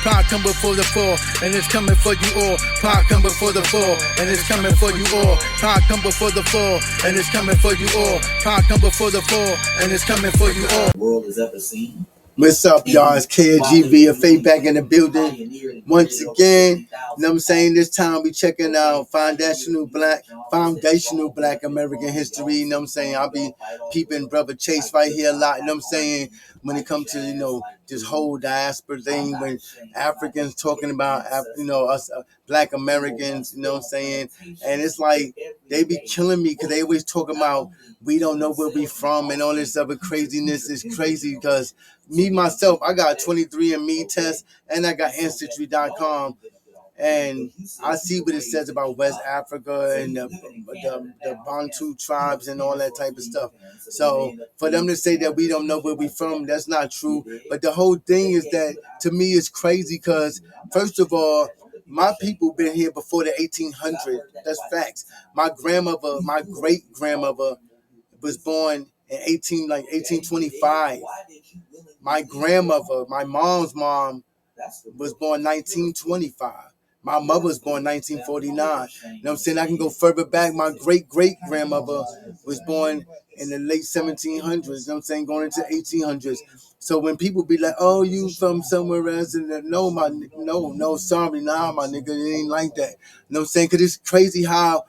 Pride come before the fall, and it's coming for you all. Pride come before the fall, and it's coming for you all. Pride come before the fall, and it's coming for you all. Pride come before the fall, and it's coming for you all. The world has ever seen. What's up, y'all? It's KGV of Faith back in the building. Once again, you know what I'm saying? This time we checking out foundational black American history. You know what I'm saying? I'll be peeping Brother Chase right here a lot. You know what I'm saying? When it comes to, you know, this whole diaspora thing, when Africans talking about, you know, us black Americans, you know what I'm saying? And it's like, they be killing me because they always talk about we don't know where we from and all this other craziness. Is crazy because me, myself, I got 23andMe test and I got Ancestry.com. And I see what it says about West Africa and the Bantu tribes and all that type of stuff. So for them to say that we don't know where we from, that's not true. But the whole thing is that, to me, it's crazy because, first of all, my people been here before the 1800s. That's facts. My grandmother, my great grandmother, was born in 1825. My grandmother, my mom's mom, was born 1925. My mother was born 1949. You know what I'm saying? I can go further back. My great-great-grandmother was born in the late 1700s. You know what I'm saying? Going into 1800s. So when people be like, oh, you from somewhere else, and no, sorry, nah, my nigga, it ain't like that. You know what I'm saying? Because it's crazy how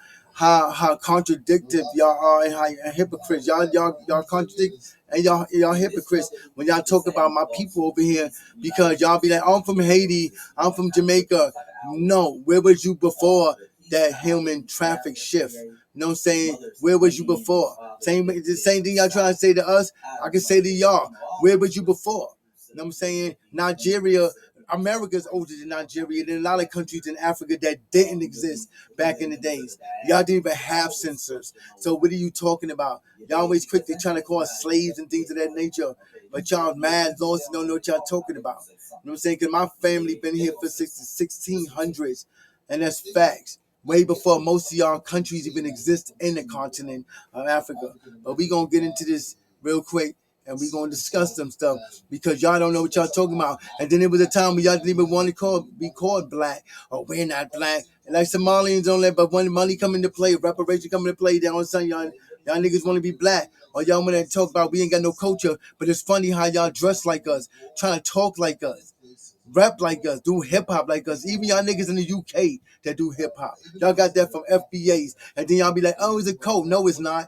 contradictive y'all are and how hypocrites. Y'all contradict and y'all hypocrites when y'all talk about my people over here, because y'all be like, I'm from Haiti, I'm from Jamaica. No, where was you before that human traffic shift? You know what I'm saying? Where was you before? The same thing y'all trying to say to us, I can say to y'all. Where was you before? You know what I'm saying? Nigeria, America's older than Nigeria. There are a lot of countries in Africa that didn't exist back in the days. Y'all didn't even have censors. So what are you talking about? Y'all always quickly trying to call us slaves and things of that nature. But y'all mad lost and don't know what y'all talking about. You know what I'm saying? Because my family been here for 1600s. And that's facts. Way before most of y'all countries even exist in the continent of Africa. But we going to get into this real quick. And we're going to discuss some stuff because y'all don't know what y'all talking about. And then there was a time when y'all didn't even want to be called black, or we're not black. And like Somalians don't let, but when money come into play, reparation come into play, they all of a sudden y'all niggas want to be black. Or y'all want to talk about we ain't got no culture. But it's funny how y'all dress like us, trying to talk like us, rap like us, do hip-hop like us. Even y'all niggas in the UK that do hip-hop. Y'all got that from FBAs. And then y'all be like, oh, it's a code. No, it's not.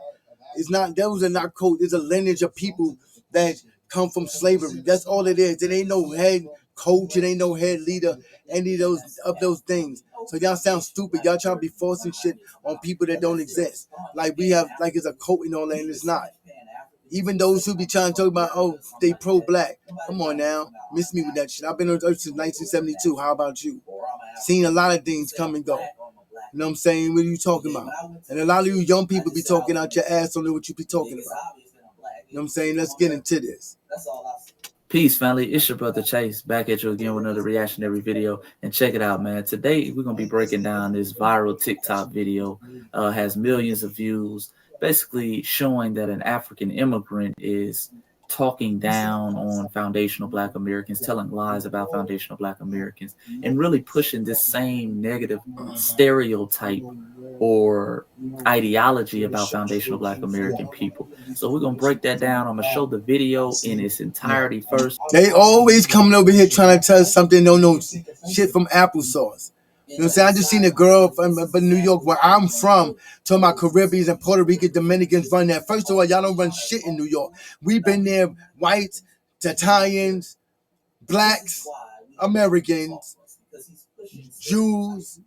It's not. Those are not codes. It's a lineage of people that come from slavery. That's all it is. It ain't no head coach. It ain't no head leader. Any of those things. So y'all sound stupid. Y'all trying to be forcing shit on people that don't exist. Like we have, like it's a cult and all that, and it's not. Even those who be trying to talk about, oh, they pro-black. Come on now. Miss me with that shit. I've been on earth since 1972. How about you? Seen a lot of things come and go. You know what I'm saying? What are you talking about? And a lot of you young people be talking out your ass, don't know what you be talking about. You know what I'm saying? Let's get into this. Peace, family. It's your brother Chase, back at you again with another reactionary video. And check it out, man. Today, we're going to be breaking down this viral TikTok video. Has millions of views, basically showing that an African immigrant is talking down on foundational Black Americans, telling lies about foundational Black Americans, and really pushing this same negative stereotype or ideology about foundational Black American people. So we're going to break that down. I'm going to show the video in its entirety first. They always coming over here trying to tell us something, don't know shit from applesauce. You know what I'm saying? I just seen a girl from New York, where I'm from, talking about Caribbeans and Puerto Rican Dominicans run that. First of all, y'all don't run shit in New York. We've been there, whites, Italians, blacks, Americans, Jews,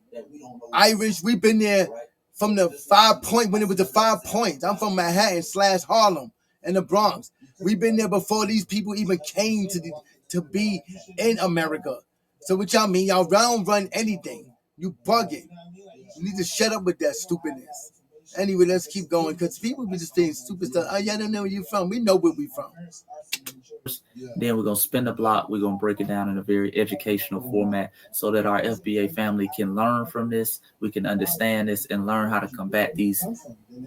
Irish. We've been there from the 5 Point, when it was the 5 Points. I'm from Manhattan / Harlem and the Bronx. We've been there before these people even came to be in America. So what y'all mean? Y'all don't run anything. You bugging. You need to shut up with that stupidness. Anyway, let's keep going, because people be just saying stupid stuff. Oh, y'all don't know where you from. We know where we from. Then we're going to spin the block. We're going to break it down in a very educational format so that our FBA family can learn from this. We can understand this and learn how to combat these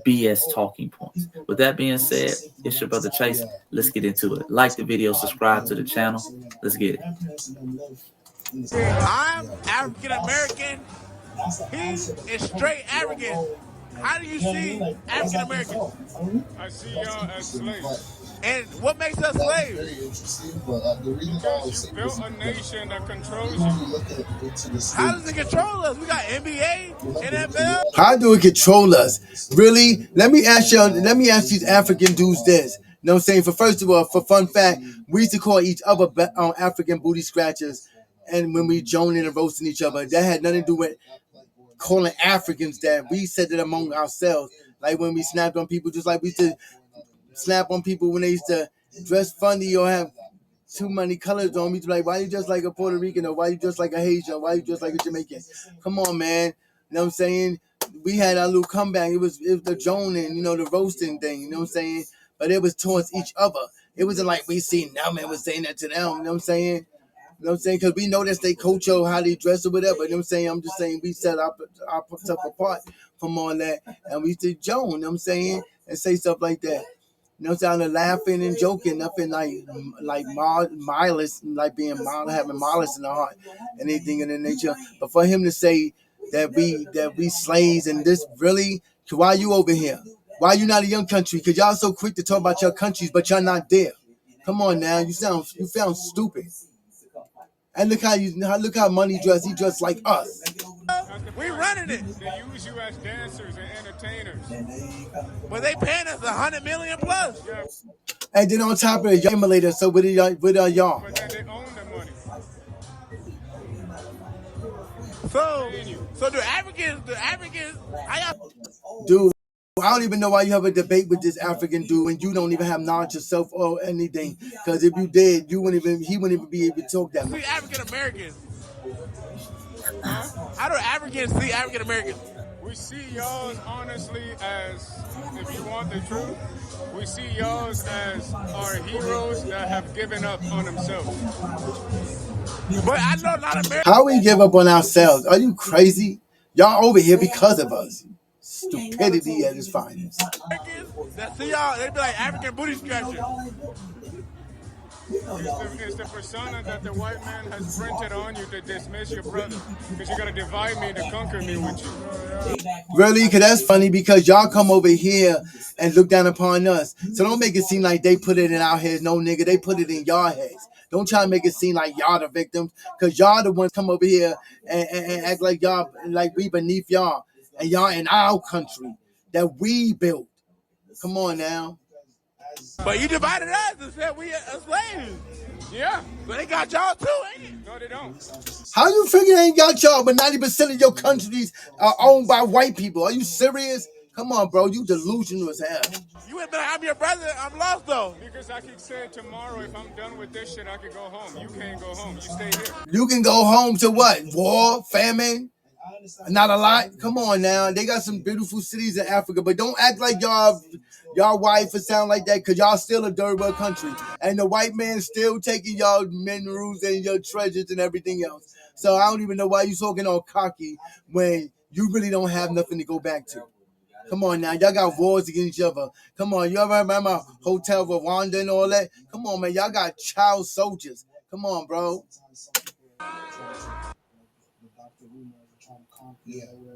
BS talking points. With that being said, it's your brother Chase. Let's get into it. Like the video, subscribe to the channel. Let's get it. I'm African American. He is straight African. How do you see African Americans? I see y'all as slaves. And what makes us slaves? Because you built a nation that controls you. How does it control us? We got NBA, NFL. How do it control us? Really? Let me ask you. Let me ask these African dudes this. You know what I'm saying? For first of all, for fun fact, we used to call each other African booty scratchers, and when we joning and roasting each other, that had nothing to do with calling Africans that. We said it among ourselves, like when we snapped on people, just like we used to snap on people when they used to dress funny or have too many colors on me. To like, why you just like a Puerto Rican, or why you just like a Haitian, why you just like a Jamaican? Come on, man. You know what I'm saying? We had our little comeback. It was the joning, the roasting thing. You know what I'm saying? But it was towards each other. It wasn't like we seen them and was saying that to them. You know what I'm saying? You know what I'm saying? Because we know that's their culture, how they dress or whatever. You know what I'm saying? I'm just saying we set ourselves apart from all that. And we used to joan, you know what I'm saying? And say stuff like that. You know what I'm saying? Laughing and joking, nothing like malice, like being mild, having malice in the heart, and anything in the nature. But for him to say that we slaves and this really, why you over here? Why you not a young country? Because y'all so quick to talk about your countries, but y'all not there. Come on now, you sound stupid. And look how money dressed. He dressed like us. We running it. They use you as dancers and entertainers. But they paying us $100 million plus. Yeah, And then on top of it, y'all emulator. So what are y'all? but then they own the money. So do Africans, how y'all? Dude, I don't even know why you have a debate with this African dude and you don't even have knowledge yourself or anything. Because if you did, he wouldn't even be able to talk that much. See African Americans. How do Africans see African Americans? We see y'all honestly as, if you want the truth, we see y'all as our heroes that have given up on themselves. But I know not Americans. How we give up on ourselves? Are you crazy? Y'all over here because of us. Stupidity at its finest. That see y'all, they be like African booty scratchers. It's the persona that the white man has printed on you to dismiss your brother. Because you got to divide me to conquer me with you. Really? Because that's funny because y'all come over here and look down upon us. So don't make it seem like they put it in our heads. No, nigga, they put it in y'all heads. Don't try to make it seem like y'all the victims because y'all the ones come over here and act like y'all, like we beneath y'all. And y'all in our country that we built. Come on now. But you divided us and said we are slaves. Yeah. But they got y'all too, ain't it? No, they don't. How you figure they ain't got y'all, but 90% of your countries are owned by white people? Are you serious? Come on, bro. You delusional as hell. You ain't been like, I'm your brother. I'm lost, though. Because I could say tomorrow, if I'm done with this shit, I could go home. You can't go home. You stay here. You can go home to what? War? Famine? Not a lot? Come on now. They got some beautiful cities in Africa, but don't act like y'all white for sound like that because y'all still a third world country. And the white man still taking y'all minerals and your treasures and everything else. So I don't even know why you talking all cocky when you really don't have nothing to go back to. Come on now, y'all got wars against each other. Come on, you ever remember Hotel Rwanda and all that? Come on, man, y'all got child soldiers. Come on, bro.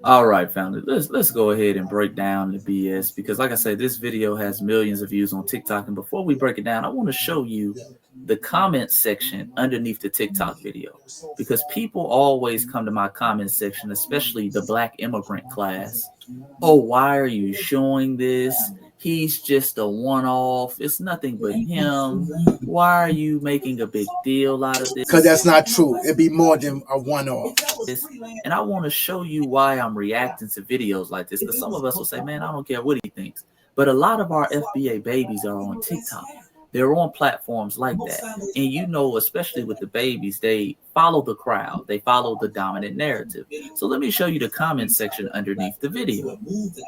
All right, family. Let's go ahead and break down the BS because, like I said, this video has millions of views on TikTok. And before we break it down, I want to show you the comment section underneath the TikTok video because people always come to my comment section, especially the Black immigrant class. Oh, why are you showing this? He's just a one-off. It's nothing but him. Why are you making a big deal out of this? Because that's not true. It'd be more than a one-off. And I want to show you why I'm reacting to videos like this. Because some of us will say, man, I don't care what he thinks. But a lot of our FBA babies are on TikTok. They're on platforms like that. And you know, especially with the babies, they follow the crowd. They follow the dominant narrative. So let me show you the comment section underneath the video.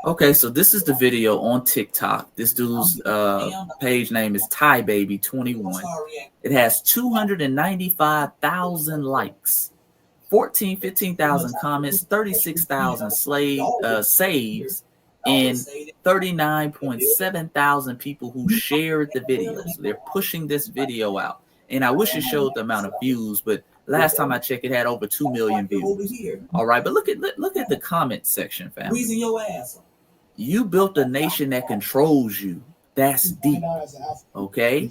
Okay, so this is the video on TikTok. This dude's page name is ThaiBaby21. It has 295,000 likes, 15,000 comments, 36,000 saves, and 39.7 thousand people who shared the video. So they're pushing this video out. And I wish it showed the amount of views, but Last time I checked, it had over 2 million views. All right, but look at the comment section, family. You built a nation that controls you. That's deep. Okay,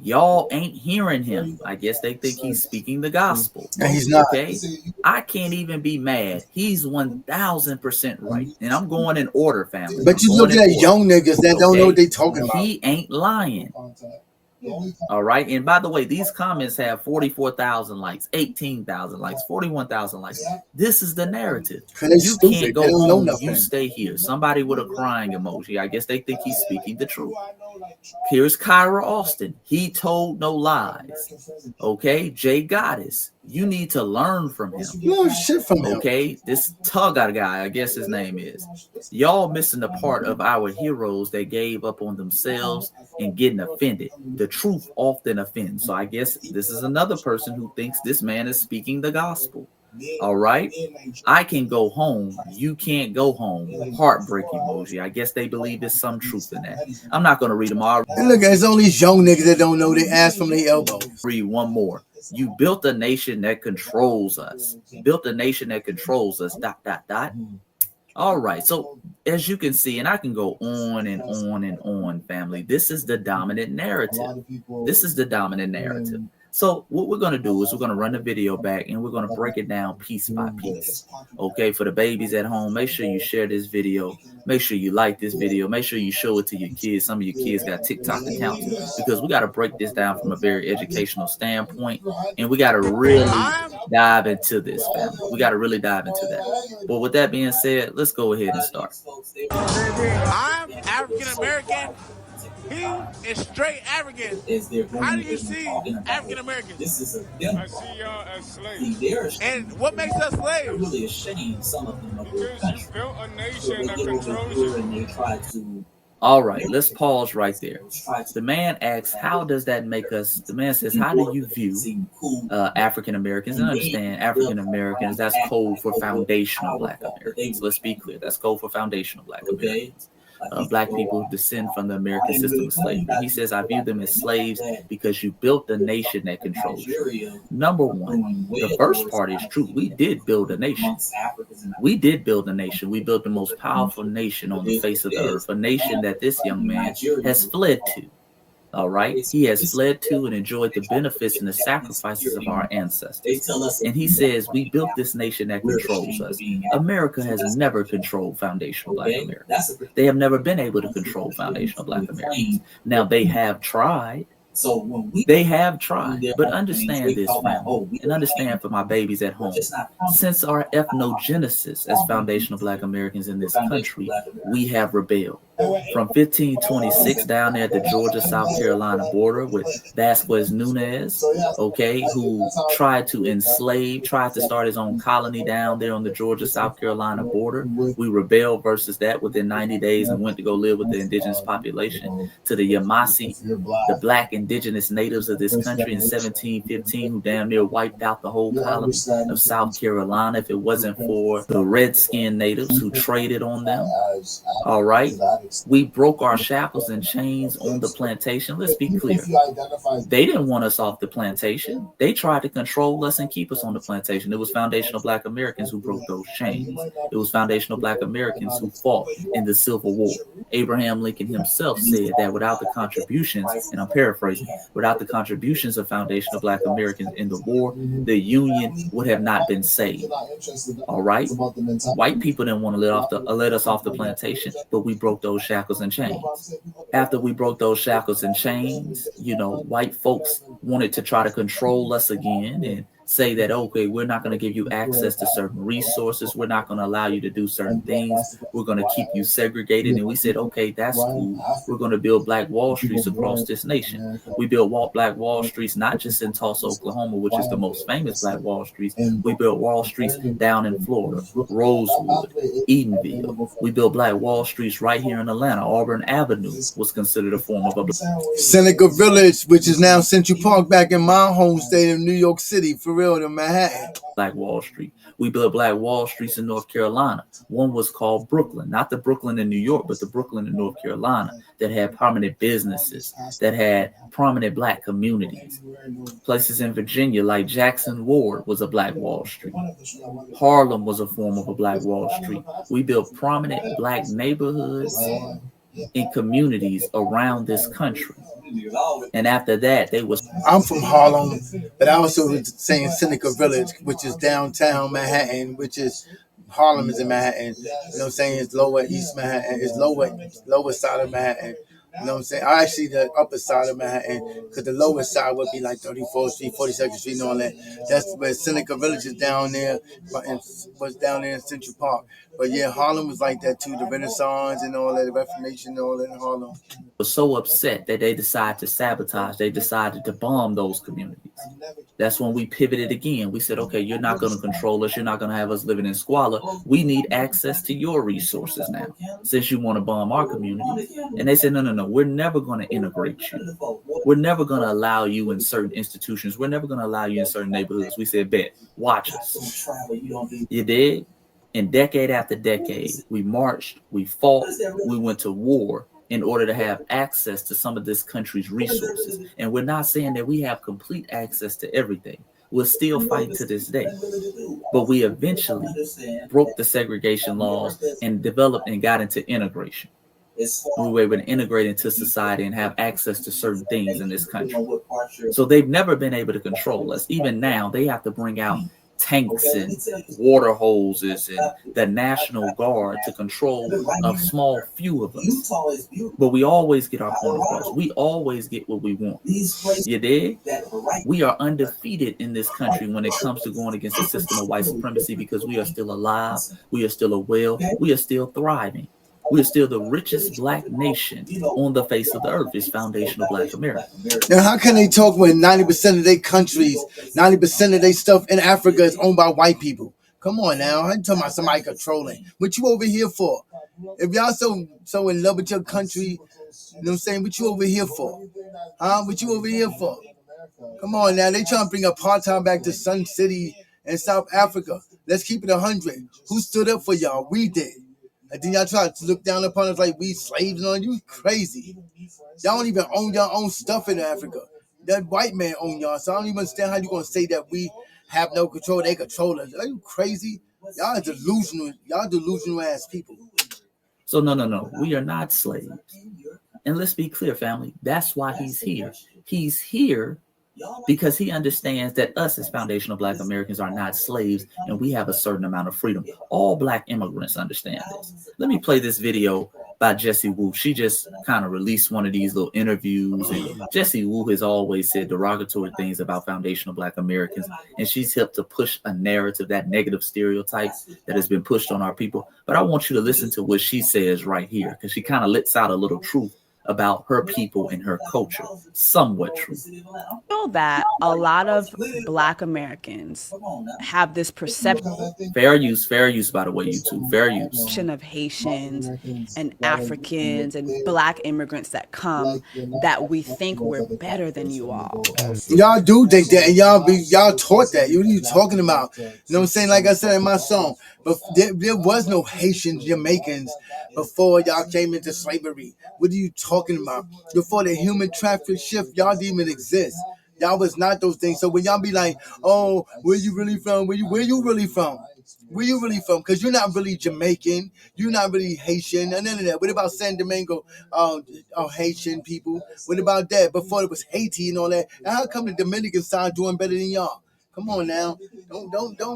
y'all ain't hearing him. I guess they think he's speaking the gospel. And he's not. Okay, I can't even be mad. He's 1000% right, and I'm going in order, family. But you look at young niggas that don't know what they talking about. He ain't lying. All right, and by the way, these comments have 44,000 likes, 18,000 likes, 41,000 likes. This is the narrative. You can't go home. You stay here. Somebody with a crying emoji. I guess they think he's speaking the truth. Here's Kyra Austin. He told no lies. Okay, Jay Goddess. You need to learn from him. No shit from him. Okay, this Tug guy, I guess his name is. Y'all missing the part of our heroes that gave up on themselves and getting offended. The truth often offends. So I guess this is another person who thinks this man is speaking the gospel. All right, I can go home. You can't go home. Heartbreak emoji. I guess they believe there's some truth in that. I'm not going to read them all. And look, there's all these young niggas that don't know they ass from their elbows. Read one more. You built a nation that controls us. Built a nation that controls us. ... All right. So as you can see, and I can go on and on and on, family. This is the dominant narrative. This is the dominant narrative. So what we're going to do is we're going to run the video back and we're going to break it down piece by piece. Okay, for the babies at home, make sure you share this video. Make sure you like this video. Make sure you show it to your kids. Some of your kids got TikTok accounts, because we got to break this down from a very educational standpoint. And we got to really dive into this, family. We got to really dive into that. But with that being said, let's go ahead and start. I'm African American. He is straight African. How do you see African Americans? I see y'all as slaves. And what makes us slaves? Because you built a nation that controls you. All right, let's pause right there. The man asks, how does that make us? The man says, how do you view African Americans? And understand, African Americans, that's code for foundational Black Americans. Let's be clear. That's code for foundational Black Americans. Black people descend from the American system of slavery. He says, I view them as slaves because you built a nation that controls you. Number one, the first part is true. We did build a nation. We did build a nation. We built the most powerful nation on the face of the earth, a nation that this young man has fled to. All right. He has fled to and enjoyed the benefits and the sacrifices of our ancestors. And he says, we built this nation that controls us. America has never controlled foundational Black Americans. They have never been able to control foundational Black Americans. Now, they have tried. They have tried, but understand this, family, and understand for my babies at home. Since our ethnogenesis as foundational Black Americans in this country, we have rebelled. From 1526 down there at the Georgia-South Carolina border with Vasquez Nunez, okay, who tried to enslave, tried to start his own colony down there on the Georgia-South Carolina border. We rebelled versus that within 90 days and went to go live with the indigenous population, to the Yamasee, the Black indigenous natives of this country in 1715, who damn near wiped out the whole colony of South Carolina if it wasn't for the red-skinned natives who traded on them. All right. We broke our shackles and chains on the plantation. Let's be clear. They didn't want us off the plantation. They tried to control us and keep us on the plantation. It was foundational Black Americans who broke those chains. It was foundational Black Americans who fought in the Civil War. Abraham Lincoln himself said that without the contributions, and I'm paraphrasing, without the contributions of foundational Black Americans in the war, the Union would have not been saved. All right. White people didn't want to let us off the plantation, but we broke those shackles and chains. After we broke those shackles and chains, you know, white folks wanted to try to control us again and say that, okay, we're not going to give you access to certain resources. We're not going to allow you to do certain things. We're going to keep you segregated. And we said, okay, that's cool. We're going to build Black Wall Streets across this nation. We built Black Wall Streets, not just in Tulsa, Oklahoma, which is the most famous Black Wall Streets. We built Wall Streets down in Florida, Rosewood, Edenville. We built Black Wall Streets right here in Atlanta. Auburn Avenue was considered a form of a Seneca Village, which is now Central Park, back in my home state of New York City, for for real to Manhattan. Black Wall Street. We built Black Wall Streets in North Carolina. One was called Brooklyn, not the Brooklyn in New York, but the Brooklyn in North Carolina that had prominent businesses, that had prominent Black communities. Places in Virginia like Jackson Ward was a Black Wall Street. Harlem was a form of a Black Wall Street. We built prominent Black neighborhoods in communities around this country. And after that, they was. I'm from Harlem, but I also was saying Seneca Village, which is downtown Manhattan, which is Harlem is in Manhattan. You know what I'm saying? It's lower East Manhattan. It's lower side of Manhattan. You know what I'm saying? I actually the upper side of Manhattan, because the lower side would be like 34th Street, 42nd Street, and all that. That's where Seneca Village is down there, and was down there in Central Park. But yeah, Harlem was like that too. The Renaissance and all that, the Reformation and all that in Harlem. Was so upset that they decided to sabotage. They decided to bomb those communities. That's when we pivoted again. We said, okay, you're not going to control us. You're not going to have us living in squalor. We need access to your resources now, since you want to bomb our community. And they said, no. We're never going to integrate you. We're never going to allow you in certain institutions. We're never going to allow you in certain neighborhoods. We said, bet, watch us. You did? And decade after decade, we marched, we fought, we went to war in order to have access to some of this country's resources. And we're not saying that we have complete access to everything. We're still fighting to this day. But we eventually broke the segregation laws and developed and got into integration. We were able to integrate into society and have access to certain things in this country. So they've never been able to control us. Even now, they have to bring out tanks and water hoses and the National Guard to control a small few of us. But we always get our point across. We always get what we want. You dig? We are undefeated in this country when it comes to going against the system of white supremacy, because we are still alive. We are still well. We are still thriving. We are still the richest Black nation on the face of the earth. Is foundational Black America. Now, how can they talk when 90% of their countries, 90% of their stuff in Africa is owned by white people? Come on now. I'm talking about somebody controlling. What you over here for? If y'all so in love with your country, you know what I'm saying? What you over here for? Huh? What you over here for? Come on now. They trying to bring apartheid back to Sun City in South Africa. Let's keep it 100. Who stood up for y'all? We did. And then y'all try to look down upon us like we slaves on you. Crazy. Y'all don't even own your own stuff in Africa. That white man own y'all. So I don't even understand how you gonna say that we have no control. They control us. Are you crazy? Y'all are delusional. Y'all delusional ass people. So no. We are not slaves. And let's be clear, family. That's why he's here. He's here because he understands that us as foundational Black Americans are not slaves, and we have a certain amount of freedom. All Black immigrants understand this. Let me play this video by Jessie Wu. She just kind of released one of these little interviews, and Jessie Wu has always said derogatory things about foundational Black Americans, and she's helped to push a narrative, that negative stereotype that has been pushed on our people. But I want you to listen to what she says right here, because she kind of lets out a little truth about her people and her culture. Somewhat true. I know that a lot of Black Americans have this perception. Fair use, by the way, YouTube. Fair use. Of Haitians and Africans and Black immigrants that come, that we think we're better than you all. Y'all do think that, and y'all taught that. What are you talking about? You know what I'm saying? Like I said in my song, but there was no Haitian Jamaicans before y'all came into slavery. What are you talking about? Before the human traffic shift, y'all didn't even exist. Y'all was not those things. So when y'all be like, oh, where you really from? Where you really from? Where you really from? Because you're not really Jamaican. You're not really Haitian. None of that. What about San Domingo? Haitian people. What about that? Before it was Haiti and all that. And how come the Dominican side doing better than y'all? Come on now. Don't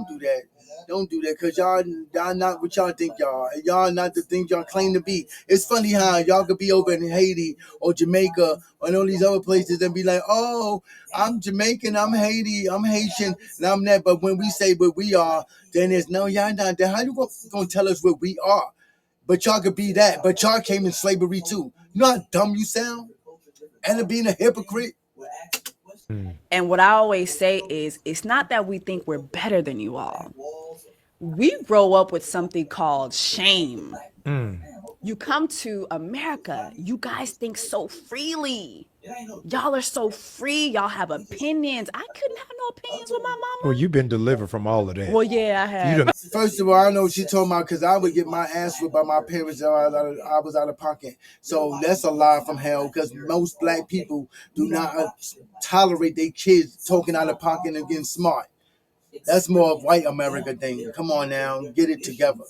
do that. Don't do that, because y'all not what y'all think y'all are. Y'all not the things y'all claim to be. It's funny how y'all could be over in Haiti or Jamaica or all these other places and be like, oh, I'm Jamaican, I'm Haiti, I'm Haitian, and I'm that. But when we say what we are, then there's no, y'all not that. How you gonna tell us what we are? But y'all could be that. But y'all came in slavery too. You know how dumb you sound? And being a hypocrite. And what I always say is, it's not that we think we're better than you all. We grow up with something called shame. You come to America, you guys think so freely. Y'all are so free. Y'all have opinions. I couldn't have no opinions with my mama. Well, you've been delivered from all of that. Well, yeah, I have. First of all, I know what she's talking about because I would get my ass whipped by my parents. I was out of pocket. So that's a lie from hell because most black people do not tolerate their kids talking out of pocket and getting smart. That's more of white America thing. Come on now, get it together.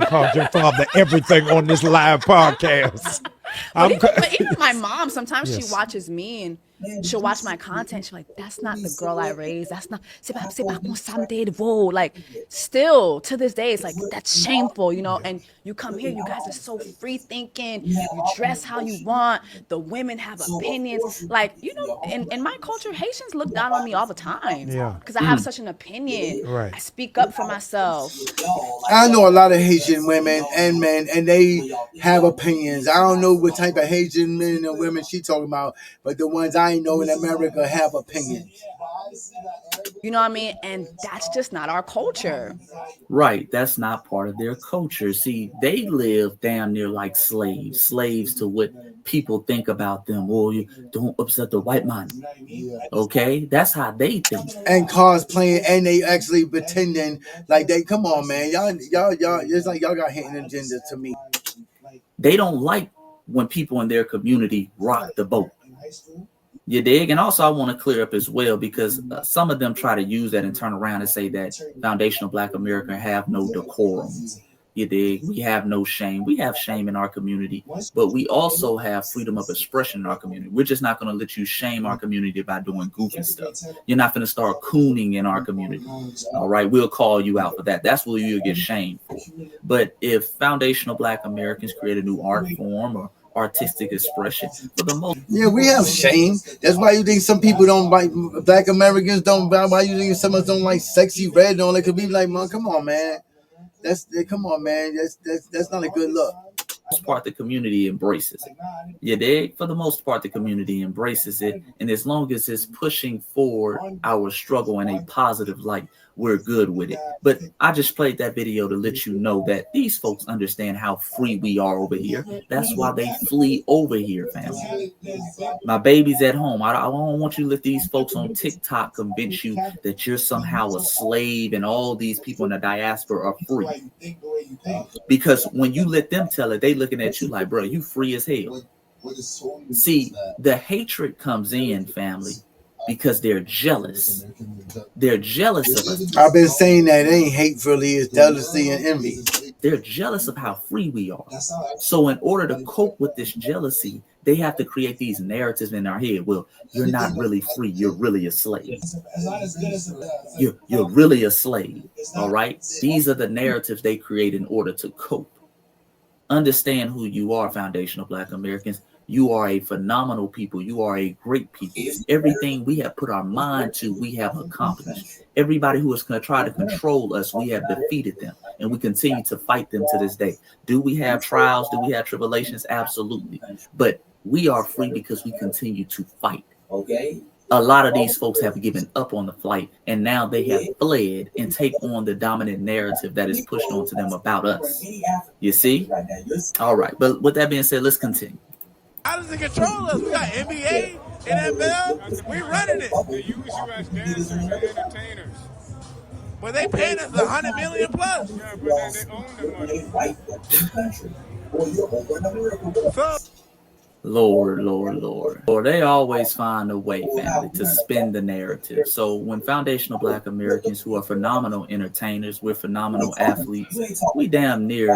Called your father everything on this live podcast. But even my mom, sometimes she watches me and she'll watch my content. She's like, that's not the girl I raised. That's not, c'est pas comme ça me vo. Like, still to this day, it's like, that's shameful, you know? And you come here, you guys are so free thinking. You dress how you want. The women have opinions. Like, you know, in my culture, Haitians look down on me all the time. Yeah. Because I have such an opinion. Right. I speak up for myself. I know a lot of Haitian women and men, and they have opinions. I don't know what type of Haitian men and women she talking about, but the ones I know in America have opinions. You know what I mean? And that's just not our culture. Right. That's not part of their culture. See, they live damn near like slaves to what people think about them. Oh, you don't upset the white man. Okay? That's how they think. And cosplaying, and they actually pretending like they, come on, man. Y'all, it's like y'all got hidden agenda to me. They don't like when people in their community rock the boat. You dig? And also I want to clear up as well, because some of them try to use that and turn around and say that foundational Black America have no decorum. You dig? We have no shame. We have shame in our community, but we also have freedom of expression in our community. We're just not going to let you shame our community by doing goofy stuff. You're not going to start cooning in our community. All right. We'll call you out for that. That's what you'll get shamed for. But if foundational Black Americans create a new art form or artistic expression, for the most, yeah, we have shame. That's why you think some people don't like Black Americans don't. Why you think some of us don't like sexy red? On it could be like, man, come on, man. Come on, man. That's not a good look. most part, the community embraces it. You dig? For the most part, the community embraces it. And as long as it's pushing forward our struggle in a positive light, we're good with it. But I just played that video to let you know that these folks understand how free we are over here. That's why they flee over here, family. My baby's at home. I don't want you to let these folks on TikTok convince you that you're somehow a slave and all these people in the diaspora are free. Because when you let them tell it, they looking at you like, bro, you free as hell. See, the hatred comes in, family, because they're jealous. They're jealous of us. I've been saying that it ain't hate really, it's jealousy and envy. They're jealous of how free we are. So in order to cope with this jealousy, they have to create these narratives in our head. Well, you're not really free. You're really a slave. You're really a slave. All right. These are the narratives they create in order to cope. Understand who you are, foundational Black Americans. You are a phenomenal people. You are a great people. Everything we have put our mind to, we have accomplished. Everybody who is going to try to control us, we have defeated them. And we continue to fight them to this day. Do we have trials? Do we have tribulations? Absolutely. But we are free because we continue to fight. Okay. A lot of these folks have given up on the fight, and now they have fled and take on the dominant narrative that is pushed onto them about us. You see? All right. But with that being said, let's continue. How does it control us? We got NBA, NFL, we running it. They use you as dancers and entertainers. But they paying us $100 million plus. Yeah, but then they own the money. So, Lord, they always find a way, family, to spin the narrative. So when foundational Black Americans, who are phenomenal entertainers, we're phenomenal athletes, we damn near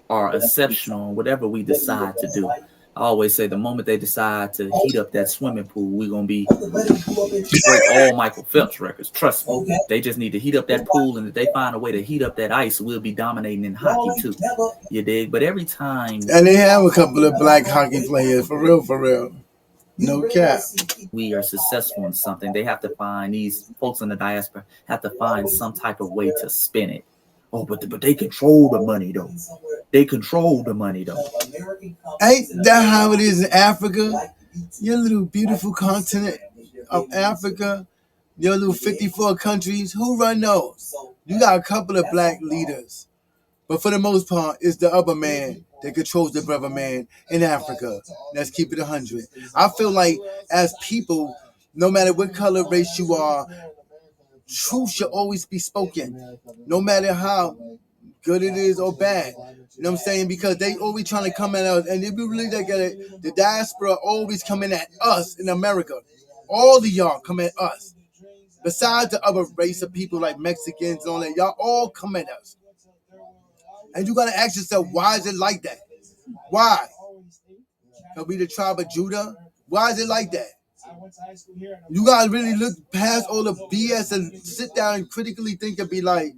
are exceptional in whatever we decide to do. I always say the moment they decide to heat up that swimming pool, we're going to break all Michael Phelps records. Trust me. They just need to heat up that pool, and if they find a way to heat up that ice, we'll be dominating in hockey too. You dig? But every time... And they have a couple of black hockey players, for real. No cap. We are successful in something. They have to find, these folks in the diaspora have to find some type of way to spin it. Oh, but they control the money, though. They control the money, though. Ain't that how it is in Africa? Your little beautiful continent of Africa, your little 54 countries, who run those? You got a couple of black leaders. But for the most part, it's the upper man that controls the brother man in Africa. Let's keep it 100. I feel like as people, no matter what color, race you are, truth should always be spoken, no matter how good it is or bad. You know what I'm saying? Because they always trying to come at us. And if you really look at it, the diaspora always coming at us in America. All of y'all come at us. Besides the other race of people like Mexicans and all that, y'all all come at us. And you got to ask yourself, why is it like that? Why? Because we the tribe of Judah? Why is it like that? You got to really look past all the BS and sit down and critically think and be like,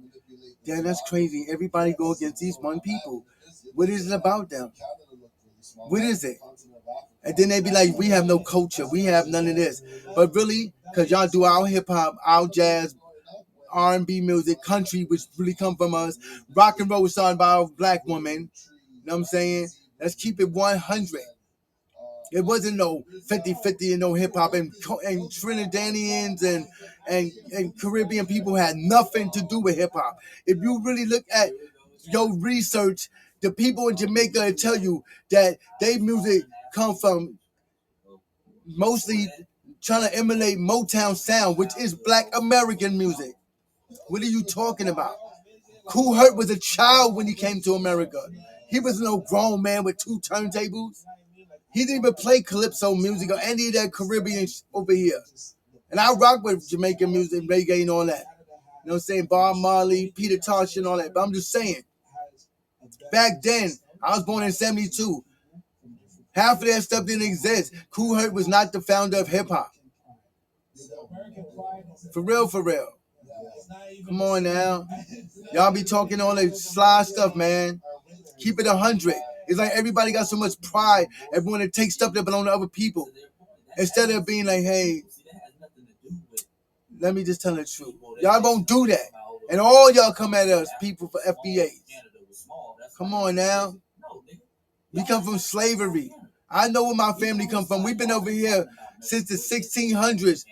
damn, that's crazy. Everybody go against these one people. What is it about them? What is it? And then they be like, we have no culture. We have none of this. But really, because y'all do our hip-hop, our jazz, R&B music, country, which really come from us. Rock and roll was started by a black woman. You know what I'm saying? Let's keep it 100. It wasn't no 50-50 and no hip-hop. And Trinidadians and Caribbean people had nothing to do with hip-hop. If you really look at your research, the people in Jamaica will tell you that their music come from mostly trying to emulate Motown sound, which is black American music. What are you talking about? Kool Herc was a child when he came to America. He was no grown man with 2 turntables. He didn't even play calypso music or any of that Caribbean over here. And I rock with Jamaican music, reggae and all that. You know what I'm saying? Bob Marley, Peter Tosh and all that. But I'm just saying, back then, I was born in 72. Half of that stuff didn't exist. Kool Herc was not the founder of hip-hop. For real, for real. Come on now. Y'all be talking all that sly stuff, man. Keep it 100. It's like everybody got so much pride and want to take stuff that belong to other people. Instead of being like, hey, let me just tell the truth. Y'all won't do that. And all y'all come at us, people for FBA. Come on now. We come from slavery. I know where my family come from. We've been over here since the 1600s.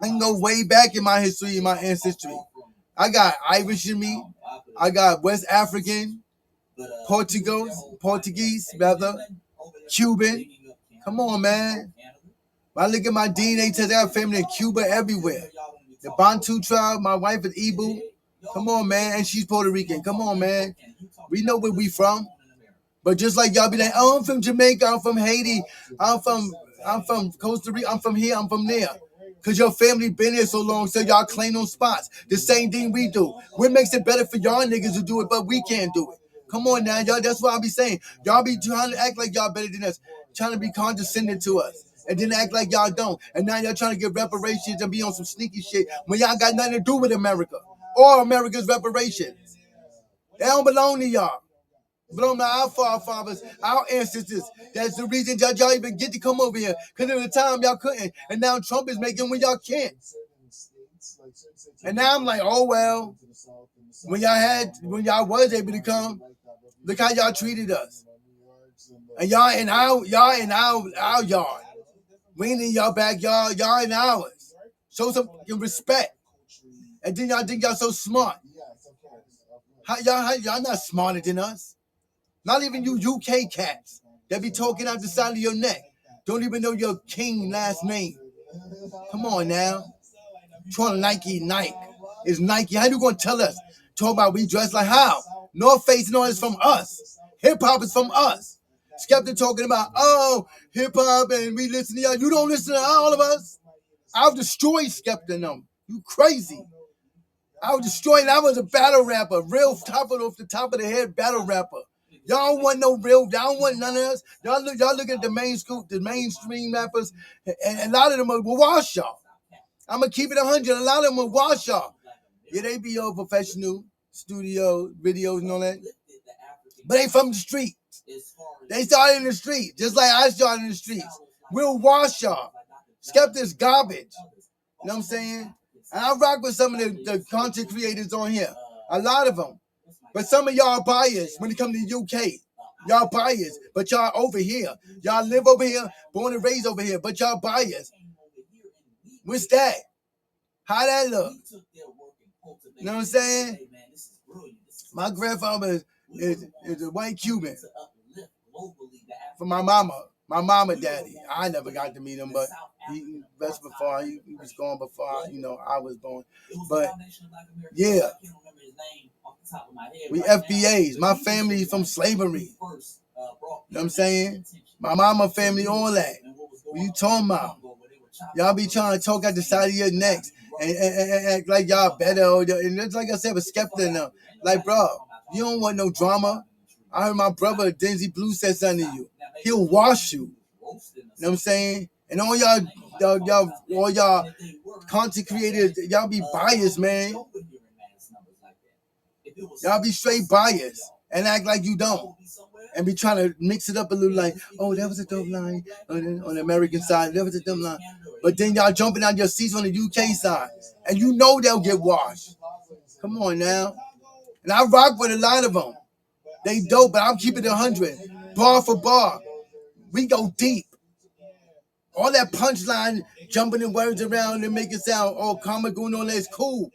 I can go way back in my history, in my ancestry. I got Irish in me. I got West African, Portuguese, rather, Cuban. Come on, man. When I look at my DNA test, I have family in Cuba everywhere. The Bantu tribe, my wife is Ibu. Come on, man. And she's Puerto Rican. Come on, man. We know where we from. But just like y'all be like, oh, I'm from Jamaica, I'm from Haiti, I'm from Costa Rica, I'm from here, I'm from there. Because your family been here so long, so y'all claim those spots. The same thing we do. What makes it better for y'all niggas to do it, but we can't do it? Come on now, y'all. That's what I be saying. Y'all be trying to act like y'all better than us, trying to be condescending to us, and then act like y'all don't. And now y'all trying to get reparations and be on some sneaky shit when y'all got nothing to do with America or America's reparations. They don't belong to y'all. Belong to our forefathers, our ancestors. That's the reason y'all even get to come over here. Because at the time y'all couldn't. And now Trump is making when y'all can't. And now I'm like, oh well. When y'all was able to come, look how y'all treated us. And y'all in our yard. We ain't in y'all backyard, y'all in ours. Show some respect. And then y'all think y'all so smart. Y'all not smarter than us. Not even you UK cats that be talking out the side of your neck. Don't even know your king last name. Come on now. Trying to Nike. It's Nike. How you going to tell us? Talk about we dress like how? North Face and all is from us. Hip-hop is from us. Skeptic talking about, oh, hip-hop and we listen to y'all. You don't listen to all of us. I'll destroy Skeptic and them. You crazy. I was destroying. I was a battle rapper. Real off the top of the head battle rapper. Y'all don't want no real. Y'all don't want none of us. Y'all look at the mainstream rappers, and a lot of them will wash y'all. I'm gonna keep it 100. A lot of them will wash y'all. Yeah, they be all professional studio videos and all that, but they from the street. They started in the street, just like I started in the streets. We'll wash y'all. Skeptic's garbage. You know what I'm saying? And I rock with some of the content creators on here. A lot of them. But some of y'all biased when it comes to the UK. Y'all biased, but y'all over here. Y'all live over here, born and raised over here, but y'all biased. What's that? How that look? You know what I'm saying? My grandfather is a white Cuban from my mama daddy. I never got to meet him, but he was gone before I was born. But yeah, we FBAs. My family from slavery. You know what I'm saying? My mama family, all that. What you talking about? Y'all be trying to talk at the side of your necks and act like y'all better. And it's like I said, with Skepta and them. Like, bro, you don't want no drama. I heard my brother, Denzi Blue, said something to you. He'll wash you. You know what I'm saying? And all y'all content creators, y'all be biased, man. Y'all be straight biased and act like you don't. And be trying to mix it up a little like, oh, that was a dope line on the American side. That was a dope line. But then y'all jumping out your seats on the UK side. And you know they'll get washed. Come on now. And I rock with a lot of them. They dope, but I'll keep it 100. Bar for bar. We go deep. All that punchline, jumping the words around and make it sound all comical and all that is cool.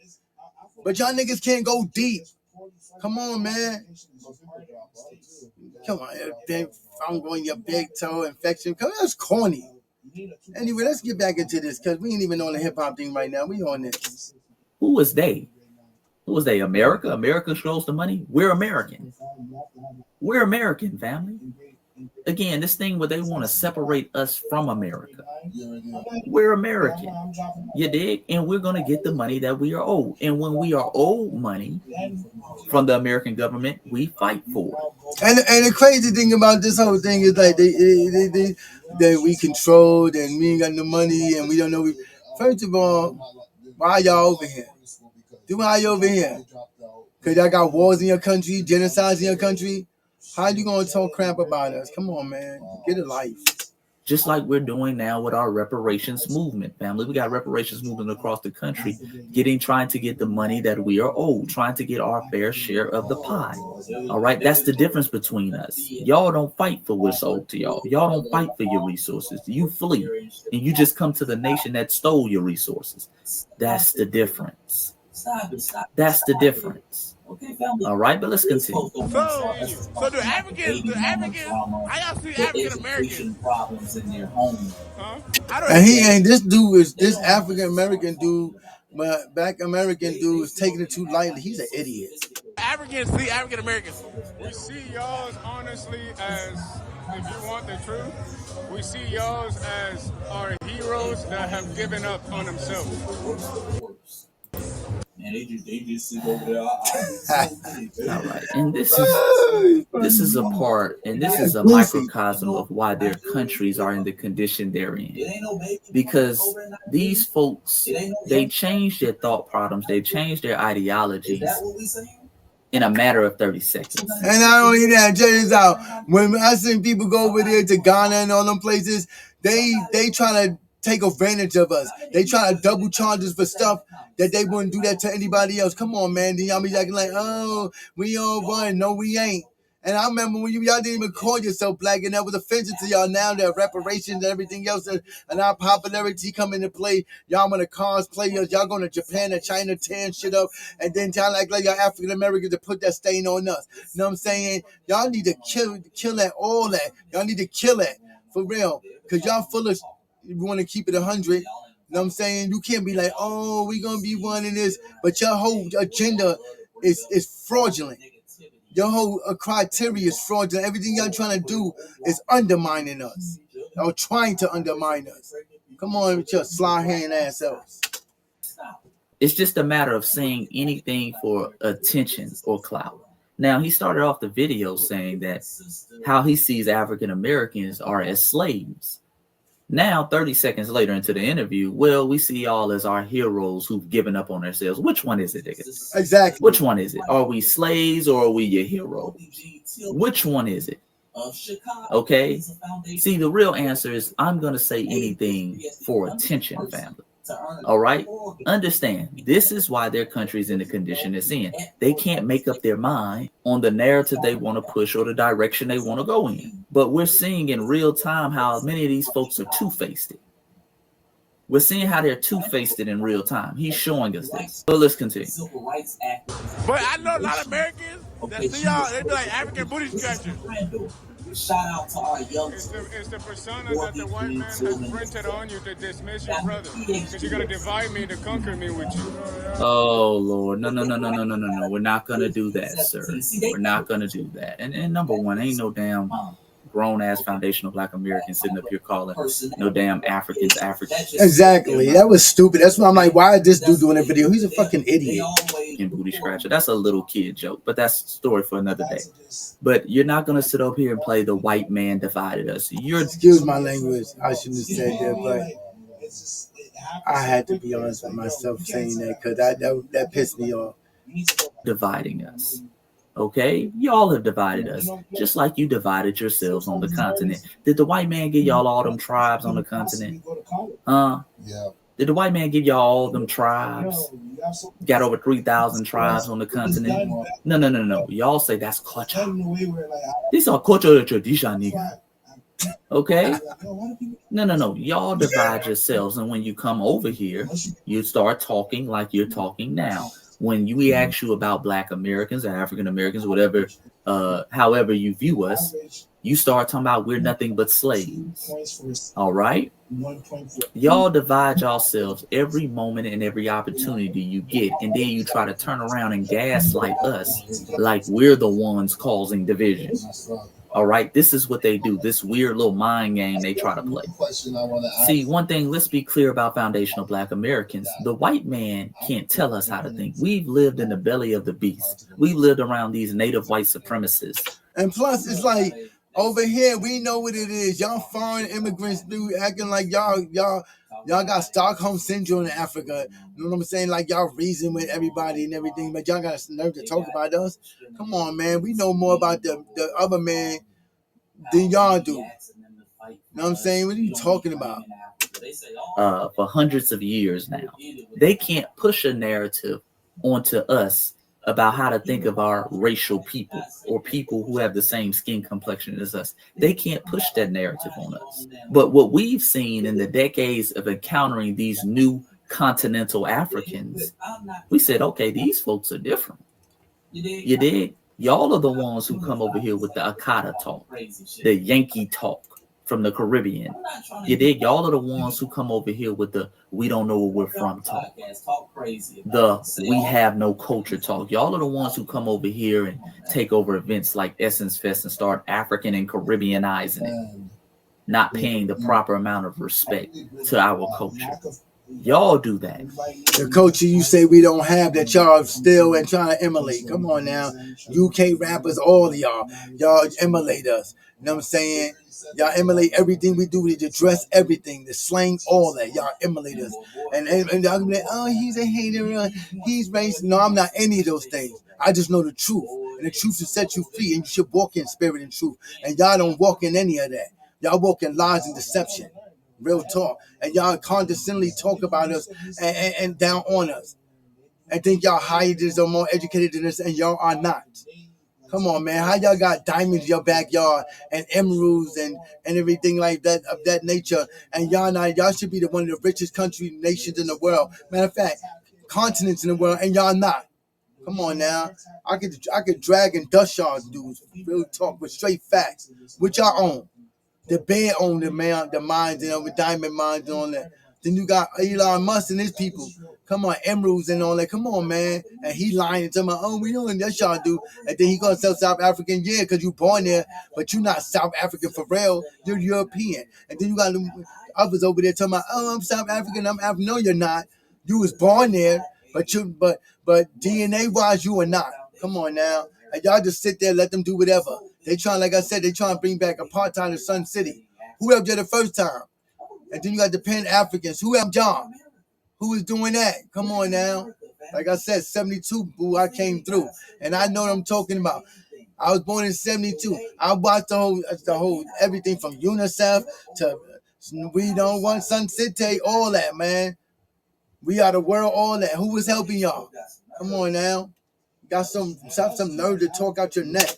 But y'all niggas can't go deep. Come on, man. Come on, big fungal in your big toe infection. Come on, that's corny. Anyway, let's get back into this because we ain't even on the hip hop thing right now. We on this. Who was they? Who was they? America? America controls the money. We're American. We're American, family. Again, this thing where they want to separate us from America. We're American. You dig? And we're going to get the money that we are owed. And when we are owed money from the American government, we fight for it. And the crazy thing about this whole thing is like they we controlled and we ain't got no money and we don't know. First of all, why y'all over here? Why you over here? Because y'all got wars in your country, genocides in your country. How you gonna talk crap about us? Come on, man. Get a life. Just like we're doing now with our reparations movement, family. We got reparations movement across the country, trying to get the money that we are owed, trying to get our fair share of the pie. All right, that's the difference between us. Y'all don't fight for what's owed to y'all. Y'all don't fight for your resources. You flee, and you just come to the nation that stole your resources. That's the difference. That's the difference. All right, but let's continue. So do Africans, how y'all see African Americans? And this African American dude, black American dude is taking it too lightly. He's an idiot. Africans see African Americans. We see y'all honestly as, if you want the truth, we see y'all as our heroes that have given up on themselves. And they just sit over there. All right, and this is a part, and this is a microcosm of why their countries are in the condition they're in. Because these folks, they change their thought problems, they change their ideologies in a matter of 30 seconds. And not only that, check this out. When I seen people go over there to Ghana and all them places, they try to take advantage of us. They try to double charge us for stuff that they wouldn't do that to anybody else. Come on, man. Then y'all be acting like, oh, we on one. No, we ain't. And I remember when y'all didn't even call yourself black, and that was offensive to y'all. Now that reparations and everything else and our popularity come into play, y'all want to cosplay us. Y'all going to Japan and China tearing shit up, and then y'all like y'all African Americans to put that stain on us. You know what I'm saying? Y'all need to kill that, all that. Y'all need to kill it for real, because y'all full of. You want to keep it 100. You know what I'm saying? You can't be like, oh, we gonna be one in this, but your whole agenda is fraudulent. Your whole criteria is fraudulent. Everything y'all trying to do is undermining us, or trying to undermine us. Come on with your sly hand ass selves. It's just a matter of saying anything for attention or clout. Now, he started off the video saying that how he sees African Americans are as slaves. Now, 30 seconds later into the interview, well, we see y'all as our heroes who've given up on themselves. Which one is it, nigga? Exactly. Which one is it? Are we slaves or are we your heroes? Which one is it? Okay. See, the real answer is I'm going to say anything for attention, family. All right. Understand, this is why their country's in the condition it's in. They can't make up their mind on the narrative they want to push or the direction they want to go in. But we're seeing in real time how many of these folks are two-faced. We're seeing how they're two-faced in real time. He's showing us this. So let's continue. But I know a lot of Americans That see y'all, they be like African booty scratchers. Shout out to our young It's the persona that the white man has printed on you to dismiss your brother. Because you're going to divide me to conquer me with you. Oh Lord, no. We're not gonna do that, sir. We're not gonna do that. And number one, ain't no damn grown ass foundational Black Americans sitting up here calling no damn Africans Africans. Exactly. That was stupid. That's why I'm like, why is this dude doing a video? He's a fucking idiot. And booty scratcher. That's a little kid joke, but that's a story for another day. But you're not gonna sit up here and play the white man divided us. Excuse my language. I shouldn't have said that, but I had to be honest with myself saying that because that pissed me off. Dividing us. Okay, y'all have divided us, just like you divided yourselves on the continent. Did the white man give y'all all them tribes on the continent? Yeah. Did the white man give y'all all them tribes? Got over 3,000 tribes on the continent? No. Y'all say that's culture. These are cultural tradition, nigga. Okay? No. Y'all divide yourselves, and when you come over here, you start talking like you're talking now. When we ask you about Black Americans or African Americans, whatever, however you view us, you start talking about we're nothing but slaves. All right? Y'all divide yourselves every moment and every opportunity you get, and then you try to turn around and gaslight us like we're the ones causing division. All right, this is what they do. This weird little mind game they try to play. See, one thing, let's be clear about foundational Black Americans. The white man can't tell us how to think. We've lived in the belly of the beast. We've lived around these native white supremacists. And plus, it's like over here, we know what it is. Y'all foreign immigrants do acting like y'all got Stockholm syndrome in Africa. You know what I'm saying? Like y'all reason with everybody and everything, but y'all got a nerve to talk about us. Come on, man. We know more about the other man than y'all do. You know what I'm saying? What are you talking about? For hundreds of years now, they can't push a narrative onto us about how to think of our racial people or people who have the same skin complexion as us. They can't push that narrative on us. But what we've seen in the decades of encountering these new continental Africans, we said, okay, these folks are different. You dig? Y'all are the ones who come over here with the Akata talk, the Yankee talk from the Caribbean. You dig? Y'all are the ones who come over here with the we don't know where we're from talk, the we have no culture talk. Y'all are the ones who come over here and take over events like Essence Fest and start African and Caribbeanizing it, not paying the proper amount of respect to our culture. Y'all do that. The culture you say we don't have that y'all still and trying to emulate. Come on now. UK rappers, all of y'all emulate us. You know what I'm saying? Y'all emulate everything we do. To dress everything, the slang, all that. Y'all emulate us. And y'all be like, oh, he's a hater. He's racist. No, I'm not any of those things. I just know the truth. And the truth should set you free. And you should walk in spirit and truth. And y'all don't walk in any of that. Y'all walk in lies and deception. Real talk. And y'all condescendingly talk about us and down on us. And think y'all higher than us or more educated than us, and y'all are not. Come on, man. How y'all got diamonds in your backyard and emeralds and everything like that of that nature? And y'all should be one of the richest nations in the world. Matter of fact, continents in the world, and y'all not. Come on now. I could drag and dust y'all dudes. Real talk with straight facts. What y'all own? The bear owned the mines and with diamond mines and all that. Then you got Elon Musk and his people. Come on, emeralds and all that. Come on, man. And he lying and telling me, oh, we don't, that's y'all do. And then he gonna sell South African, yeah, because you born there, but you not South African for real. You're European. And then you got others over there talking about, oh, I'm South African, I'm African. No, you're not. You was born there, but DNA wise, you are not. Come on now. And y'all just sit there, let them do whatever. They trying, like I said, they trying to bring back apartheid in Sun City. Who helped you the first time? And then you got the Pan-Africans. Who helped John? Who was doing that? Come on now. Like I said, 72, boo, I came through. And I know what I'm talking about. I was born in 72. I watched the whole everything from UNICEF to We Don't Want Sun City, all that, man. We Are the World, all that. Who was helping y'all? Come on now. Got some nerve to talk out your neck.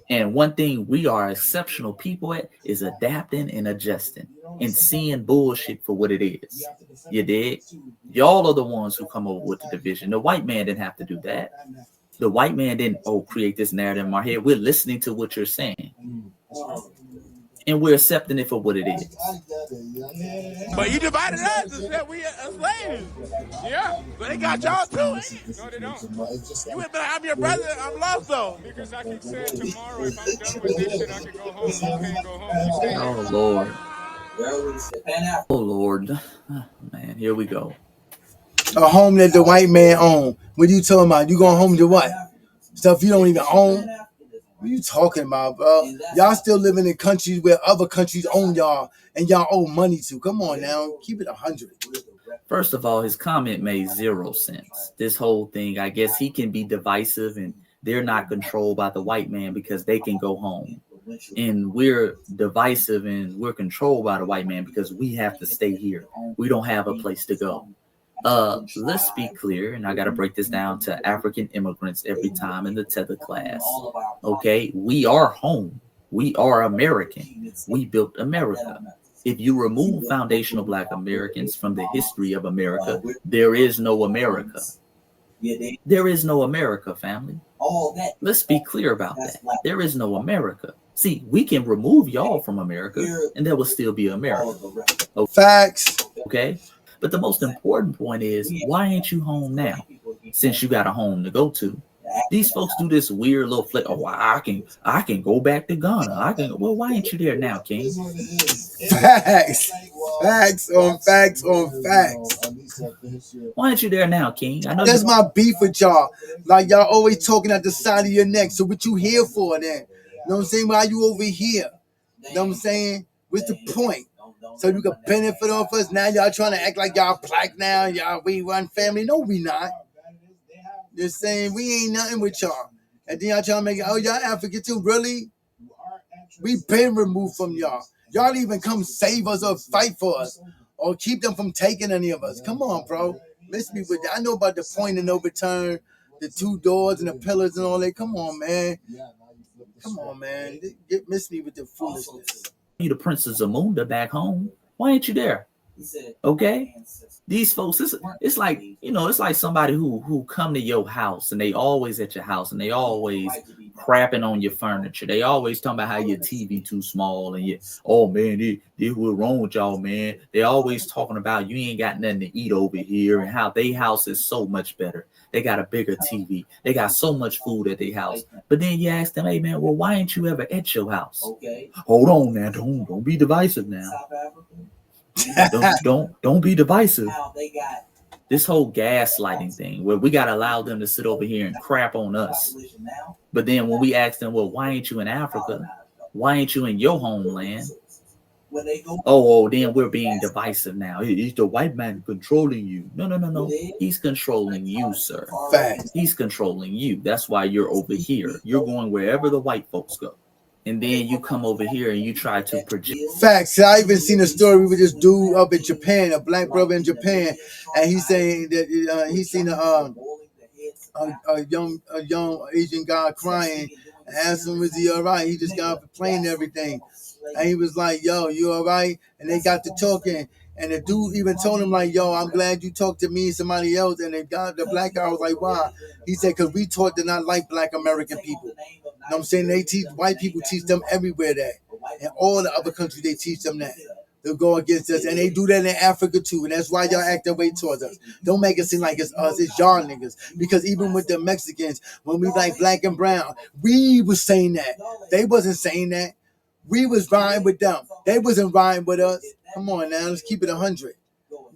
And one thing we are exceptional people at is adapting and adjusting and seeing bullshit for what it is. You dig? Y'all are the ones who come over with the division. The white man didn't have to do that. The white man didn't create this narrative in our head. We're listening to what you're saying, and we're accepting it for what it is. But you divided us and said we are slaves. Yeah. But they got y'all too. Ain't it? No, they don't. You would be like, I'm your brother. I'm lost though. Because I can say tomorrow, if I'm done with this shit, I can go home. You can't go home. You stay here. Oh Lord. Oh Lord. Oh, man, here we go. A home that the white man own. What are you talking about? You going home to what? Stuff you don't even own? What are you talking about, bro? Y'all still living in countries where other countries own y'all and y'all owe money to. Come on now. Keep it 100. First of all, his comment made zero sense. This whole thing, I guess he can be divisive and they're not controlled by the white man because they can go home. And we're divisive and we're controlled by the white man because we have to stay here. We don't have a place to go. Let's be clear, and I got to break this down to African immigrants every time in the tether class. Okay, we are home. We are American. We built America. If you remove foundational Black Americans from the history of America, there is no America. There is no America, family. Let's be clear about that. There is no America. See, we can remove y'all from America, and there will still be America. Okay. Facts. Okay? But the most important point is, why ain't you home now? Since you got a home to go to. These folks do this weird little flip. Oh, I can go back to Ghana. Well, why ain't you there now, King? Facts. Facts on facts on facts. Why ain't you there now, King? I know that's my beef with y'all. Like y'all always talking at the side of your neck. So what you here for then? You know what I'm saying? Why you over here? You know what I'm saying? What's the point? So you can benefit off us. Now y'all trying to act like y'all black now. Y'all we one family. No, we not. They're saying we ain't nothing with y'all. And then y'all trying to make it, oh, y'all African too. Really? We been removed from y'all. Y'all even come save us or fight for us or keep them from taking any of us. Come on, bro. Miss me with that. I know about the point and no return, the 2 doors and the pillars and all that. Come on, man. Come on, man. Miss me with the foolishness. You the Princess Zamunda back home. Why ain't you there? Okay? These folks, it's like, you know, it's like somebody who come to your house and they always at your house and they always crapping on your furniture. They always talking about how your TV too small and you, oh man, this what's wrong with y'all, man. They always talking about you ain't got nothing to eat over here and how they house is so much better. They got a bigger TV. They got so much food at their house. But then you ask them, hey man, well, why ain't you ever at your house? Hold on now, don't be divisive now. Don't be divisive. This whole gaslighting thing where we gotta allow them to sit over here and crap on us. But then when we ask them, well, why ain't you in Africa? Why ain't you in your homeland? Oh, then we're being divisive now. He's the white man controlling you. No. He's controlling you, sir. Fact. He's controlling you. That's why you're over here. You're going wherever the white folks go. And then you come over here and you try to project. Facts. I even seen a story with this dude up in Japan, a black brother in Japan, and he's saying that he seen a young Asian guy crying. And asked him, "Was he all right?" He just got off the plane and everything, and he was like, "Yo, you all right?" And they got to talking, and the dude even told him like, "Yo, I'm glad you talked to me and somebody else." And the black guy was like, "Why?" He said, "Because we taught to not like black American people." You know what I'm saying? They teach, white people teach them everywhere that. In all the other countries, they teach them that. They'll go against us. And they do that in Africa too. And that's why y'all act that way towards us. Don't make it seem like it's us. It's y'all niggas. Because even with the Mexicans, when we like black and brown, we was saying that. They wasn't saying that. We was riding with them. They wasn't riding with us. Come on now. Let's keep it 100.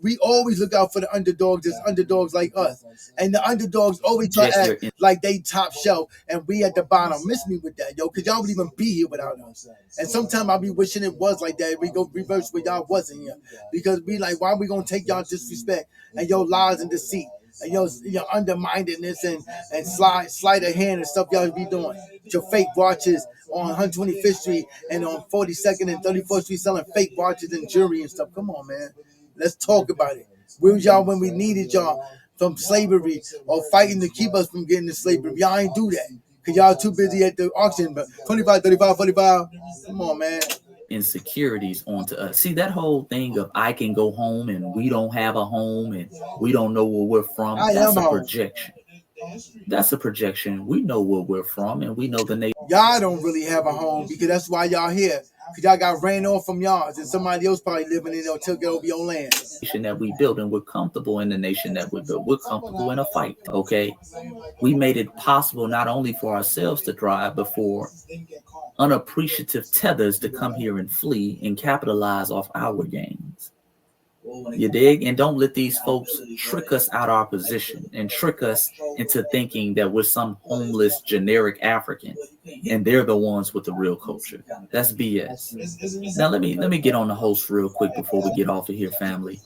We always look out for the underdogs. There's underdogs like us. And the underdogs always try to act like they top shelf and we at the bottom. Miss me with that, yo, because y'all would even be here without us. And sometimes I'll be wishing it was like that. We go reverse where y'all wasn't here. Because we like, why we going to take y'all disrespect and your lies and deceit and your underminedness and sleight of hand and stuff y'all be doing. With your fake watches on 125th Street and on 42nd and 34th Street selling fake watches and jewelry and stuff. Come on, man. Let's talk about it. Where was y'all when we needed y'all from slavery or fighting to keep us from getting to slavery? Y'all ain't do that because y'all too busy at the auction. But 25, 35, 45. Come on, man. Insecurities onto us. See, that whole thing of I can go home and we don't have a home and we don't know where we're from. That's a projection. That's a projection. We know where we're from, and we know the nation. Y'all don't really have a home because that's why y'all here. Because y'all got ran off from y'all, and somebody else probably living in there took it over your land. That we built, and we're comfortable in the nation that we built. We're comfortable in a fight. Okay, we made it possible not only for ourselves to thrive, but for unappreciative tethers to come here and flee and capitalize off our gains. You dig? And don't let these folks trick us out of our position and trick us into thinking that we're some homeless generic African and they're the ones with the real culture. That's BS. Now let me get on the host real quick before we get off of here, family,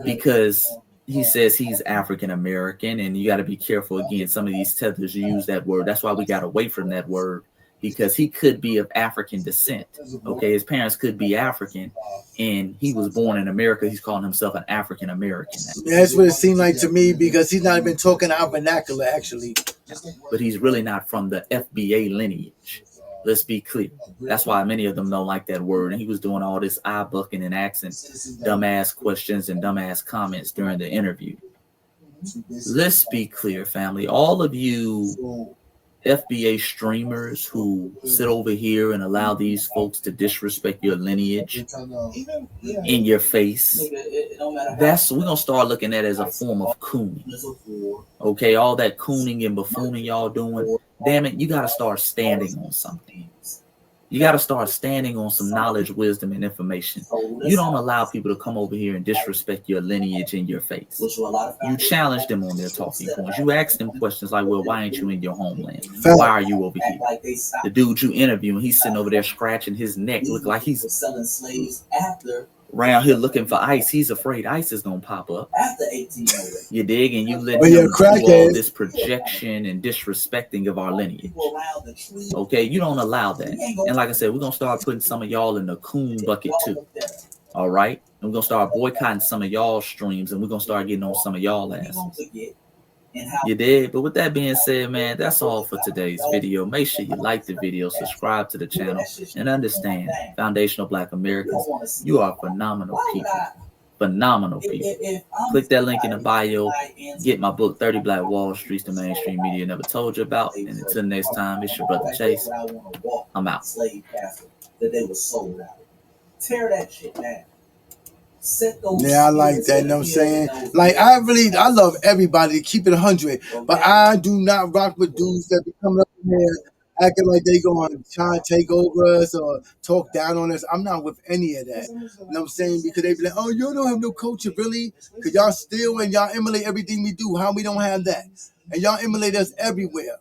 because he says he's African American, and you got to be careful. Again, some of these tethers use that word. That's why we got away from that word, because he could be of African descent. Okay, his parents could be African, and he was born in America. He's calling himself an African American. Yeah, that's what it seemed like to me, because he's not even talking our vernacular, actually. But he's really not from the FBA lineage. Let's be clear. That's why many of them don't like that word. And he was doing all this eye bucking and asking dumbass questions and dumbass comments during the interview. Let's be clear, family. All of you FBA streamers who sit over here and allow these folks to disrespect your lineage in your face, we're gonna start looking at it as a form of cooning. Okay, all that cooning and buffooning y'all doing, damn it, you gotta start standing on something. You got to start standing on some knowledge, wisdom, and information. You don't allow people to come over here and disrespect your lineage in your face. You challenge them on their talking points. You ask them questions like, well, why ain't you in your homeland? Why are you over here? The dude you interviewing, he's sitting over there scratching his neck, look like he's selling slaves after around here looking for ICE. He's afraid ICE is gonna pop up after 18. You dig? And you let them do all this projection and disrespecting of our lineage. Okay, you don't allow that. And like I said, we're gonna start putting some of y'all in the coon bucket too. All right, and we're gonna start boycotting some of y'all streams, and we're gonna start getting on some of y'all asses. You did. But with that being said, man, that's all for today's video. Make sure you like the video, subscribe to the channel, and understand, foundational Black Americans, you are phenomenal people. Phenomenal people. Click that link in the bio. Get my book, 30 Black Wall Streets the Mainstream Media Never Told You About. And until next time, it's your brother Chase. I'm out. Tear that shit down. Yeah, I like that, you know what I'm saying? Like, I love everybody to keep it 100, but I do not rock with dudes that be coming up in here acting like they going to try and take over us or talk down on us. I'm not with any of that, you know what I'm saying? Because they be like, oh, you don't have no culture, really? Because y'all steal and y'all emulate everything we do. How we don't have that? And y'all emulate us everywhere,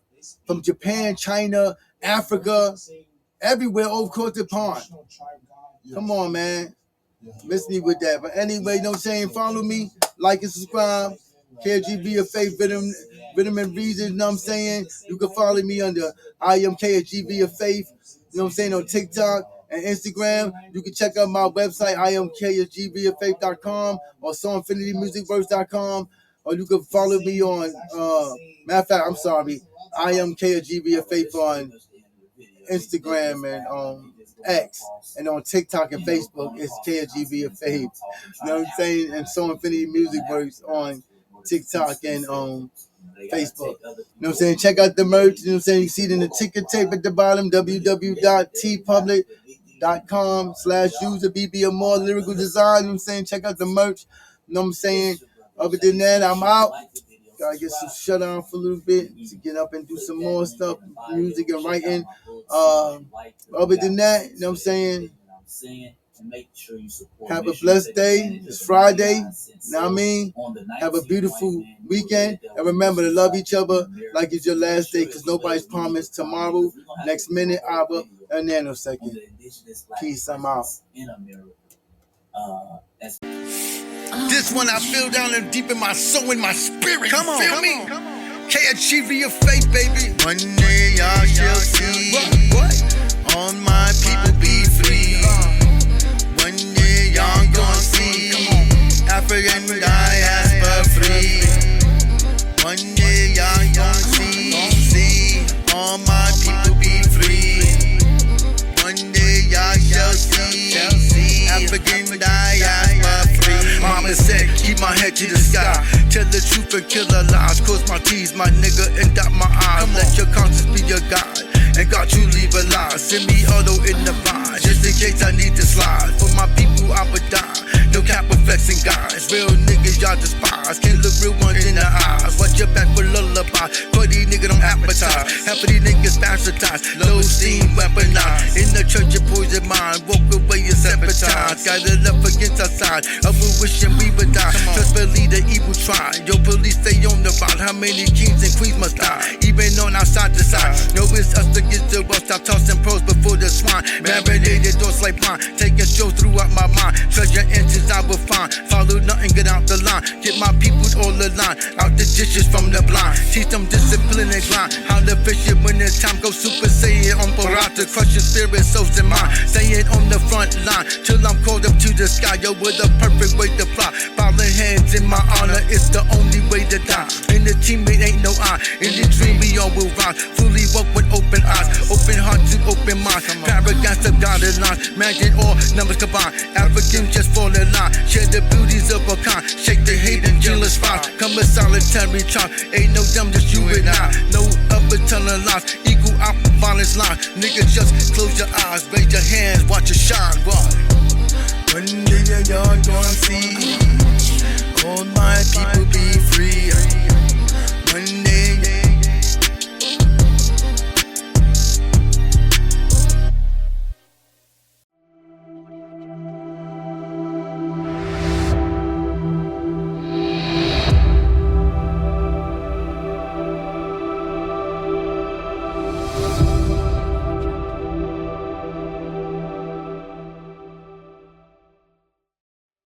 from Japan, China, Africa, everywhere over across the pond. Come on, man. Miss me with that. But anyway, you know what I'm saying? Follow me, like and subscribe. KGB of Faith, Rhythm and Reason, you know what I'm saying? You can follow me under I am KGB of Faith, you know what I'm saying, on TikTok and Instagram. You can check out my website, IamKGBoffaith.com or SongInfinityMusicWorks.com, or you can follow me on, matter of fact, I'm sorry, I am KGB of Faith on Instagram and X, and on TikTok and Facebook it's KGB of Faith. You know what I'm saying? And So Infinity Music Works on TikTok and Facebook. You know what I'm saying? Check out the merch. You know what I'm saying? You see it in the ticket tape at the bottom, www.tpublic.com/user BB or more lyrical design. You know what I'm saying? Check out the merch. You know what I'm saying? Other than that, I'm out. Gotta get some shut down for a little bit to get up and do some more stuff, music and writing. Other than that, you know what I'm saying? Have a blessed day. It's Friday. You know what I mean? Have a beautiful weekend. And remember to love each other like it's your last day, because nobody's promised tomorrow, next minute, hour, a nanosecond. Peace. I'm out. This one I feel down and deep in my soul, in my spirit. Come on, feel me? KGB your faith, baby. One day y'all shall see. What? All my people be free. One day y'all gonna see African diaspora free. One day y'all gonna see all my people be free. One day y'all shall see African diaspora free. Mama said, keep my head to the sky. Tell the truth and kill the lies. Cross my T's, my nigga, and dot my I's. Let your conscience be your guide, and God you leave a lie. Send me auto in the vibe, just in case I need to slide. For my people I would die, no cap of flexing guys. Real niggas y'all despise, can't look real ones in the eyes. Watch your back for lullaby, for these niggas don't appetize. Half of these niggas bastardized, low steam weaponized. In the church of poison mind, walk away and sabotage. Got it up against our side, of a wishing we would die. Trust believe the evil try, your police stay on the ride. How many kings and queens must die, even on our side to side? No, it's us against the world, stop tossing pros before the swine. Marinated thoughts like wine, taking strolls throughout my mind. Treasure inches I will find, follow nothing, get out the line. Get my people all aligned, out the dishes from the blind. Teach them discipline and grind, how to fish it when it's time. Go Super Saiyan on Barata, crush your spirit, souls and mind. Staying on the front line, till I'm called up to the sky. Yo, with a perfect way to fly, falling hands in my honor, it's the only way to die. In the teammate ain't no I, in the dream we all will rise. Fully walk with open eyes, open heart to open mind. Paragons of dotted lines, imagine all numbers combined. Africans just fall in line, share the beauties of a kind. Shake the hate and jealous vibes, come a solitary tribe. Ain't no dumb, just you and I. No upper telling lies, equal out violence line. Niggas just close your eyes, raise your hands, watch it shine. One day y'all gonna see all my people be free.